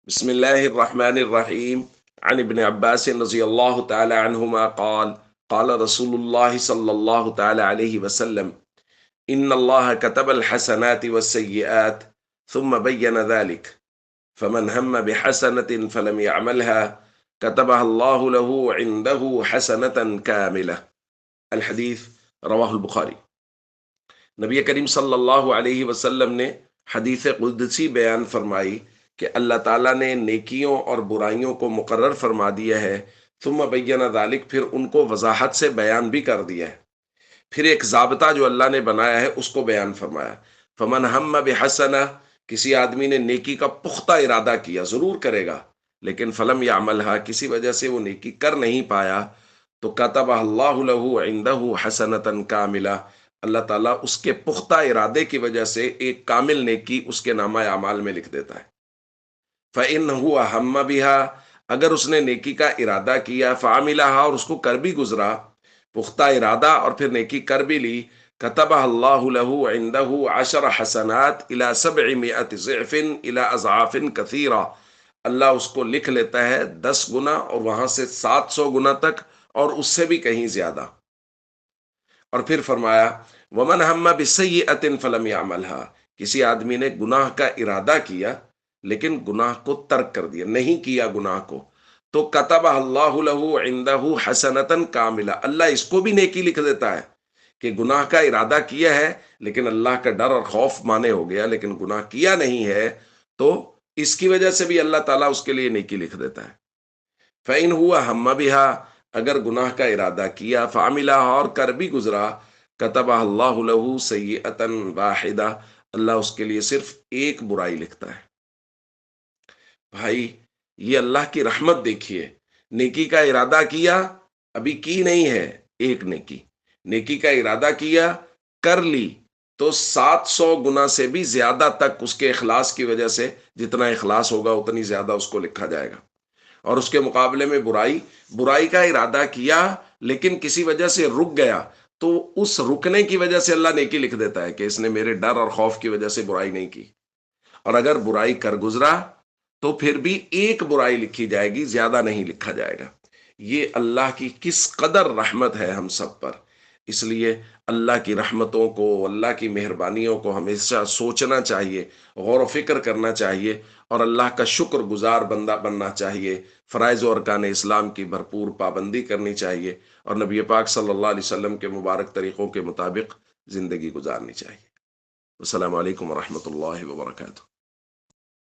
بسم الله الرحمن الرحيم. عن ابن عباس رضي الله تعالى عنهما قال قال رسول الله صلى الله تعالى عليه وسلم: إن الله كتب الحسنات والسيئات ثم بين ذلك، فمن هم بحسنة فلم يعملها كتبها الله له عنده حسنة كاملة. الحديث رواه البخاری. نبی کریم صلی اللہ علیہ وسلم نے حدیث قدسی بیان فرمائی کہ اللہ تعالیٰ نے نیکیوں اور برائیوں کو مقرر فرما دیا ہے، ثم بین ذالک، پھر ان کو وضاحت سے بیان بھی کر دیا ہے، پھر ایک ضابطہ جو اللہ نے بنایا ہے اس کو بیان فرمایا۔ فمن ہم بحسنہ، کسی آدمی نے نیکی کا پختہ ارادہ کیا، ضرور کرے گا، لیکن فلم یعملھا، کسی وجہ سے وہ نیکی کر نہیں پایا، تو کتب اللہ لہ عندہ حسنۃ کاملہ، اللہ تعالیٰ اس کے پختہ ارادے کی وجہ سے ایک کامل نیکی اس کے نامہ اعمال میں لکھ دیتا ہے۔ فَإِنَّهُ أَهَمَّ بِهَا، اگر اس نے نیکی کا ارادہ کیا، فَعَمِلَهَا، اور اس کو کر بھی گزرا، پختہ ارادہ اور پھر نیکی کر بھی لی، كَتَبَهَا اللَّهُ لَهُ عِنْدَهُ 10 حسنات إلى 700 ضعف إلى أضعاف كثيرة، اللہ اس کو لکھ لیتا ہے 10 گنا اور وہاں سے 700 گنا تک، اور اس سے بھی کہیں زیادہ۔ اور پھر فرمایا وَمَنْ هَمَّ بِسَيِّئَةٍ فَلَمْ يَعْمَلْهَا، کسی آدمی نے گناہ کا ارادہ کیا لیکن گناہ کو ترک کر دیا، نہیں کیا گناہ کو، تو کتب اللہ لہ عندہ حسنۃ کاملہ، اللہ اس کو بھی نیکی لکھ دیتا ہے کہ گناہ کا ارادہ کیا ہے لیکن اللہ کا ڈر اور خوف مانے ہو گیا، لیکن گناہ کیا نہیں ہے، تو اس کی وجہ سے بھی اللہ تعالیٰ اس کے لیے نیکی لکھ دیتا ہے۔ فَإِنْ هُوَ ہَمَّ بِهَا، اگر گناہ کا ارادہ کیا، فَعَمِلَهَا، اور کر بھی گزرا، کتبہ اللہ لہ سیئۃ واحدہ، اللہ اس کے لیے صرف ایک برائی لکھتا ہے۔ بھائی، یہ اللہ کی رحمت دیکھیے، نیکی کا ارادہ کیا، ابھی کی نہیں ہے ایک نیکی، نیکی کا ارادہ کیا، کر لی، تو 700 گنا سے بھی زیادہ تک اس کے اخلاص کی وجہ سے، جتنا اخلاص ہوگا اتنی زیادہ اس کو لکھا جائے گا۔ اور اس کے مقابلے میں برائی کا ارادہ کیا لیکن کسی وجہ سے رک گیا، تو اس رکنے کی وجہ سے اللہ نیکی لکھ دیتا ہے کہ اس نے میرے ڈر اور خوف کی وجہ سے برائی نہیں کی۔ اور اگر برائی کر گزرا تو پھر بھی ایک برائی لکھی جائے گی، زیادہ نہیں لکھا جائے گا۔ یہ اللہ کی کس قدر رحمت ہے ہم سب پر، اس لیے اللہ کی رحمتوں کو، اللہ کی مہربانیوں کو ہمیشہ سوچنا چاہیے، غور و فکر کرنا چاہیے، اور اللہ کا شکر گزار بندہ بننا چاہیے، فرائض و ارکان اسلام کی بھرپور پابندی کرنی چاہیے، اور نبی پاک صلی اللہ علیہ وسلم کے مبارک طریقوں کے مطابق زندگی گزارنی چاہیے۔ السلام علیکم ورحمۃ اللہ وبرکاتہ۔